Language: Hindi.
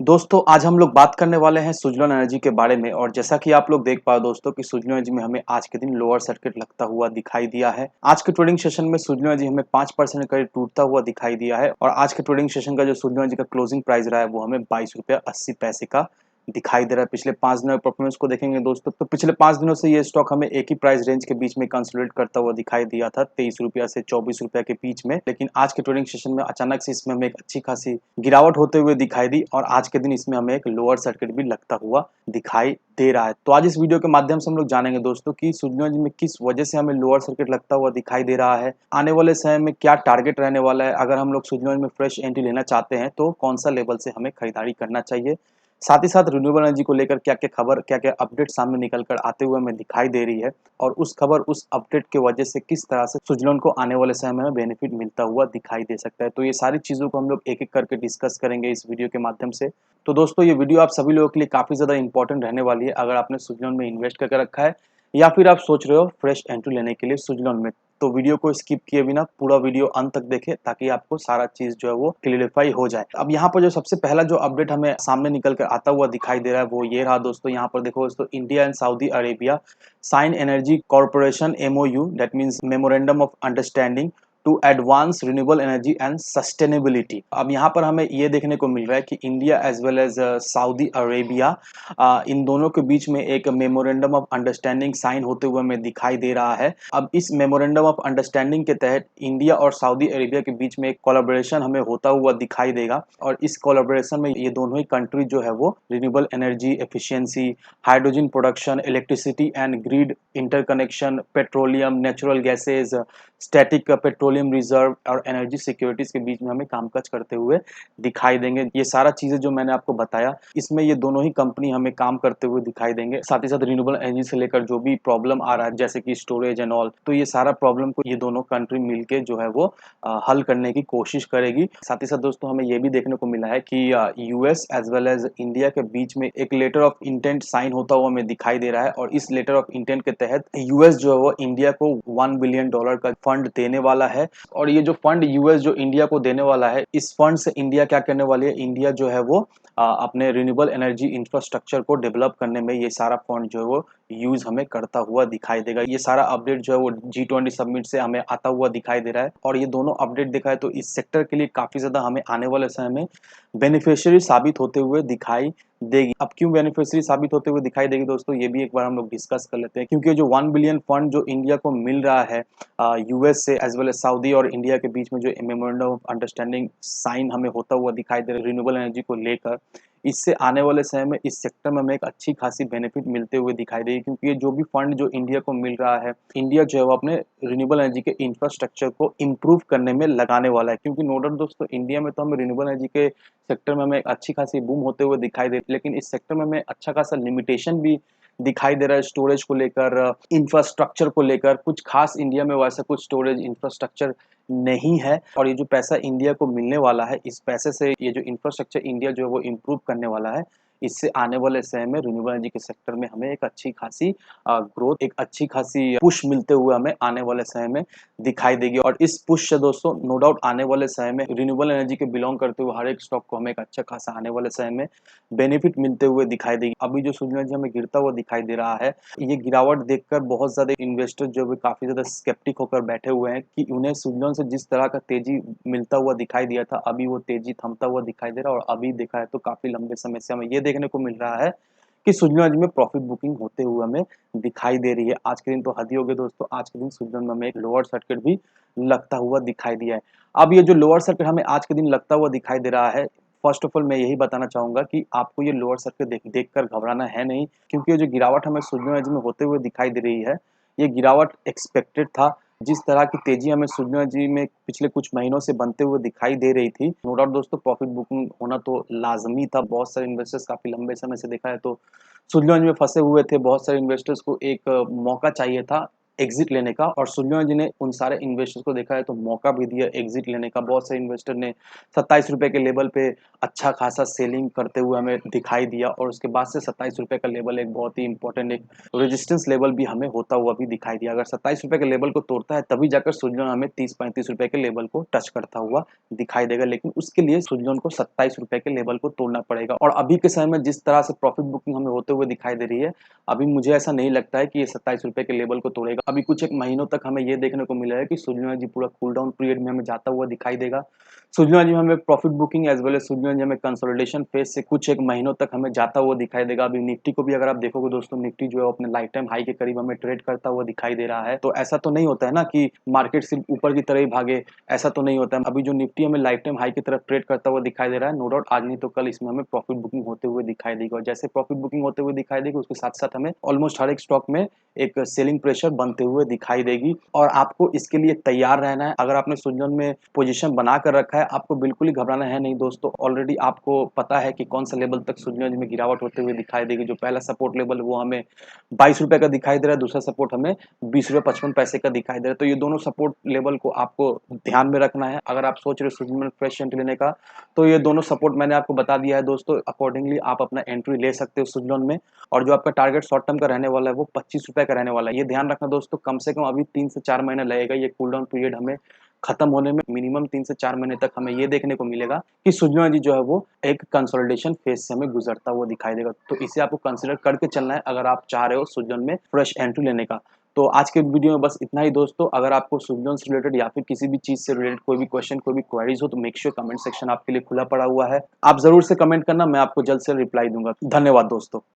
दोस्तों आज हम लोग बात करने वाले हैं सुज़लोन एनर्जी के बारे में। और जैसा कि आप लोग देख पाए दोस्तों कि सुज़लोन एनर्जी में हमें आज के दिन लोअर सर्किट लगता हुआ दिखाई दिया है। आज के ट्रेडिंग सेशन में सुज़लोन एनर्जी हमें 5% के करीब टूटता हुआ दिखाई दिया है और आज के ट्रेडिंग सेशन का जो सुज़लोन एनर्जी का क्लोजिंग प्राइस रहा है वो हमें ₹22.80 का दिखाई दे रहा है। पिछले 5 दिनों के परफॉर्मेंस को देखेंगे दोस्तों तो पिछले 5 दिनों से ये स्टॉक हमें एक ही प्राइस रेंज के बीच में कंसोलिडेट करता हुआ दिखाई दिया था, ₹23 से ₹24 के बीच में। लेकिन आज के ट्रेडिंग सेशन में अचानक से इसमें हमें एक अच्छी खासी गिरावट होते हुए दिखाई दी और आज के दिन इसमें हमें एक लोअर सर्किट भी लगता हुआ दिखाई दे रहा है। तो आज इस वीडियो के माध्यम से हम लोग जानेंगे दोस्तों कि सुज़लोन एनर्जी में किस वजह से हमें लोअर सर्किट लगता हुआ दिखाई दे रहा है, आने वाले समय में क्या टारगेट रहने वाला है, अगर हम लोग सुज़लोन एनर्जी में फ्रेश एंट्री लेना चाहते हैं तो कौन सा लेवल से हमें खरीदारी करना चाहिए, साथ ही साथ रिन्यूएबल एनर्जी को लेकर क्या-क्या खबर, क्या-क्या अपडेट सामने निकल कर आते हुए हमें दिखाई दे रही है और उस खबर, उस अपडेट की वजह से किस तरह से सुज़लोन को आने वाले समय में बेनिफिट मिलता हुआ दिखाई दे सकता है। तो ये सारी चीज़ों को हम लोग एक-एक करके डिस्कस करेंगे इस वीडियो के माध्यम से। तो दोस्तों ये वीडियो आप सभी लोगों के लिए काफ़ी ज़्यादा इंपॉर्टेंट रहने वाली है अगर आपने सुज़लोन में इन्वेस्ट करके रखा है या फिर आप सोच रहे हो फ्रेश एंट्री लेने के लिए सुज़लोन में। तो वीडियो को स्किप किए बिना पूरा वीडियो अंत तक देखें ताकि आपको सारा चीज़ जो है वो क्लियरिफाई हो जाए। अब यहाँ पर जो सबसे पहला जो अपडेट हमें सामने निकल कर आता हुआ दिखाई दे रहा है वो ये रहा दोस्तों। यहाँ पर देखो दोस्तों, India and Saudi Arabia sign energy corporation MOU, that means memorandum of understanding to advance renewable energy and sustainability. अब यहाँ पर हमें ये देखने को मिल रहा है कि India as well as Saudi Arabia, इन दोनों के बीच में एक मेमोरेंडम ऑफ अंडरस्टैंडिंग साइन होते हुए हमें दिखाई दे रहा है। अब इस मेमोरेंडम ऑफ अंडरस्टैंडिंग के तहत इंडिया और सऊदी अरेबिया के बीच में एक कोलैबोरेशन हमें होता हुआ दिखाई देगा और इस कोलैबोरेशन में ये दोनों ही कंट्री जो है वो renewable energy efficiency, hydrogen production, electricity and grid interconnection, petroleum, natural gases, static petroleum reserve और एनर्जी सिक्योरिटीज के बीच में हमें कामकाज करते हुए दिखाई देंगे। ये सारा चीजें जो मैंने आपको बताया इसमें ये दोनों ही कंपनी हमें काम करते हुए दिखाई देंगे। साथ ही साथ रिन्यूएबल एनर्जी से लेकर जो भी प्रॉब्लम आ रहा है जैसे कि स्टोरेज एंड ऑल, तो ये सारा प्रॉब्लम को ये दोनों कंट्री मिलके जो है वो हल करने की कोशिश करेगी। साथ ही साथ दोस्तों हमें ये भी देखने को मिला है कि US as well as India के बीच में एक लेटर ऑफ इंटेंट साइन होता हुआ हमें दिखाई दे रहा है और इस लेटर ऑफ इंटेंट के तहत यूएस जो है वो इंडिया को $1 बिलियन का फंड देने वाला है। और ये जो फंड यूएस जो इंडिया को देने वाला है, इस फंड से इंडिया क्या करने वाली है, इंडिया जो है वो अपने रिन्यूएबल एनर्जी इंफ्रास्ट्रक्चर को डेवलप करने में ये सारा फंड जो है वो यूज हमें करता हुआ दिखाई देगा। ये सारा अपडेट जो है वो G20 समिट से हमें आता हुआ दिखाई दे रहा है और ये दोनों अपडेट देखा है तो इस सेक्टर के लिए काफी ज्यादा हमें आने वाले समय में बेनिफिशियरी साबित होते हुए दिखाई देगी। अब क्यों बेनिफिशियरी साबित होते हुए दिखाई देगी दोस्तों, ये भी एक बार हम लोग डिस्कस कर लेते हैं। क्योंकि जो $1 बिलियन फंड जो इंडिया को मिल रहा है यूएस से एज वेल एज सऊदी और इंडिया के बीच में जो मेमोरेंडम ऑफ अंडरस्टैंडिंग साइन हमें होता हुआ दिखाई दे रहा है रिन्यूएबल एनर्जी को लेकर, इससे आने वाले समय में इस सेक्टर में हमें एक अच्छी खासी बेनिफिट मिलते हुए दिखाई देगी। क्योंकि ये जो भी फंड जो इंडिया को मिल रहा है, इंडिया जो है वो अपने रिन्यूएबल एनर्जी के इंफ्रास्ट्रक्चर को इम्प्रूव करने में लगाने वाला है। क्योंकि नो डाउट दोस्तों, इंडिया में तो हमें रिन्यूएबल एनर्जी के सेक्टर में हमें एक अच्छी खासी बूम होते हुए दिखाई दे, लेकिन इस सेक्टर में हमें अच्छा खासा लिमिटेशन भी दिखाई दे रहा है स्टोरेज को लेकर, इंफ्रास्ट्रक्चर को लेकर। कुछ खास इंडिया में वैसा कुछ स्टोरेज इंफ्रास्ट्रक्चर नहीं है और ये जो पैसा इंडिया को मिलने वाला है, इस पैसे से ये जो इंफ्रास्ट्रक्चर इंडिया जो है वो इम्प्रूव करने वाला है, इससे आने वाले समय में रिन्यूएबल एनर्जी के सेक्टर में हमें एक अच्छी खासी ग्रोथ, एक अच्छी खासी पुश मिलते हुए हमें आने वाले समय में दिखाई देगी। और इस पुश से दोस्तों नो डाउट आने वाले समय में रिन्यूएबल एनर्जी के बिलोंग करते हुए हर एक स्टॉक को हमें एक अच्छा खासा आने वाले समय में बेनिफिट मिलते हुए दिखाई देगी। अभी जो सुज़लोन एनर्जी हमें गिरता हुआ दिखाई दे रहा है, ये गिरावट देखकर बहुत ज़्यादा इन्वेस्टर जो है काफ़ी ज़्यादा स्केप्टिक होकर बैठे हुए हैं कि उन्हें सुज़लोन से जिस तरह का तेज़ी मिलता हुआ दिखाई दिया था, अभी वो तेज़ी थमता हुआ दिखाई दे रहा है और अभी देखा है तो काफ़ी लंबे समय से हमें ये देखने को मिल रहा है कि सुज़लोन एनर्जी में प्रॉफिट बुकिंग होते हुए हमें दिखाई दे रही है। आज के दिन तो हद ही हो गई दोस्तों, आज के दिन सुज़लोन में हमें एक लोअर सर्किट भी लगता हुआ दिखाई दिया है। अब ये जो लोअर सर्किट हमें आज के दिन लगता हुआ दिखाई दे रहा है, फर्स्ट ऑफ ऑल मैं यही बताना चाहूँगा कि आपको ये लोअर सर्किट देखकर घबराना है नहीं, क्योंकि ये जो गिरावट हमें सुज़लोन एनर्जी में होते हुए दिखाई दे रही है, ये गिरावट एक्सपेक्टेड था। जिस तरह की तेज़ी हमें सुज़लोन एनर्जी में पिछले कुछ महीनों से बनते हुए दिखाई दे रही थी, नो डाउट दोस्तों प्रॉफिट बुकिंग होना तो लाज़मी था। बहुत सारे इन्वेस्टर्स काफ़ी लंबे समय से देखा है तो सुज़लोन एनर्जी में फँसे हुए थे। बहुत सारे इन्वेस्टर्स को एक मौका चाहिए था एग्जिट लेने का, और सुजलॉन एनर्जी ने उन सारे इन्वेस्टर्स को देखा है तो मौका भी दिया एग्जिट लेने का। बहुत से इन्वेस्टर ने 27 रुपए के लेवल पे अच्छा खासा सेलिंग करते हुए हमें दिखाई दिया, और उसके बाद से 27 रुपए का लेवल एक बहुत ही इंपॉर्टेंट एक रेजिस्टेंस लेवल भी हमें होता हुआ भी दिखाई दिया। अगर 27 रुपए के लेवल को तोड़ता है तभी जाकर सुजलॉन हमें 30-35 रुपए के लेवल को टच करता हुआ दिखाई देगा, लेकिन उसके लिए सुजलॉन को 27 रुपए के लेवल को तोड़ना पड़ेगा। और अभी के समय में जिस तरह से प्रॉफिट बुकिंग हमें होते हुए दिखाई दे रही है, अभी मुझे ऐसा नहीं लगता है कि ये 27 रुपए के लेवल को तोड़ेगा। अभी कुछ एक महीनों तक हमें ये देखने को मिला है कि सुजलॉन एनर्जी पूरा कूल डाउन पीरियड में हमें जाता हुआ दिखाई देगा। सुजलॉन एनर्जी में हमें profit booking as well as Suzlon energy हमें कंसोलिडेशन फेज से कुछ एक महीनों तक हमें जाता हुआ दिखाई देगा। अभी निफ्टी को भी अगर आप देखोगे दोस्तों, निफ्टी जो है अपने लाइफ टाइम हाई के करीब हमें ट्रेड करता हुआ दिखाई दे रहा है। तो ऐसा तो नहीं होता है ना कि मार्केट सिर्फ ऊपर की तरह ही भागे, ऐसा तो नहीं होता है। अभी जो निफ्टी हमें लाइफ टाइम हाई की तरफ ट्रेड करता हुआ दिखाई दे रहा है, नो डाउट आज नहीं तो कल इसमें हमें प्रॉफिट बुकिंग होते हुए दिखाई देगी, और जैसे प्रॉफिट बुकिंग होते हुए दिखाई देगी उसके साथ साथ हमें ऑलमोस्ट हर एक स्टॉक में एक सेलिंग प्रेशर बनते हुए दिखाई देगी। और आपको इसके लिए तैयार रहना है। अगर आपने सुजलॉन में पोजीशन बना कर रखा है, आपको बिल्कुल ही घबराना है नहीं दोस्तों। ऑलरेडी आपको पता है कि कौन सा लेवल तक सुजलॉन में गिरावट होते हुए दिखाई देगी। जो पहला सपोर्ट लेवल वो हमें 22 रुपए का दिखाई दे रहा है, दूसरा सपोर्ट हमें 20 रुपए 55 पैसे का दिखाई दे रहा है। तो ये दोनों सपोर्ट लेवल को आपको ध्यान में रखना है। अगर आप सोच रहे हो सुजलॉन में फ्रेश एंट्री लेने का, तो ये दोनों सपोर्ट मैंने आपको बता दिया है दोस्तों। अकॉर्डिंगली आप अपना एंट्री ले सकते हो सुजलॉन में। और जो आपका टारगेट शॉर्ट टर्म का रहने वाला है वो 25 रुपए का रहने वाला है। ये ध्यान रखना दोस्तों, कम से कम अभी 3 से 4 महीने लगेगा ये कूल डाउन पीरियड हमें खत्म होने में। मिनिमम 3 से 4 महीने तक हमें ये देखने को मिलेगा कि सुजलॉन एनर्जी जो है वो एक कंसोलिडेशन फेज से हमें गुजरता हुआ दिखाई देगा। तो इसे आपको कंसिडर करके चलना है अगर आप चाह रहे हो सुजलॉन में फ्रेश एंट्री लेने का। तो आज के वीडियो में बस इतना ही दोस्तों। अगर आपको सुजलॉन से रिलेटेड या फिर किसी भी चीज से रिलेटेड कोई भी क्वेश्चन, कोई भी क्वेरीज हो तो मेक श्योर कमेंट सेक्शन आपके लिए खुला पड़ा हुआ है। आप जरूर से कमेंट करना, मैं आपको जल्द से रिप्लाई दूंगा। धन्यवाद दोस्तों।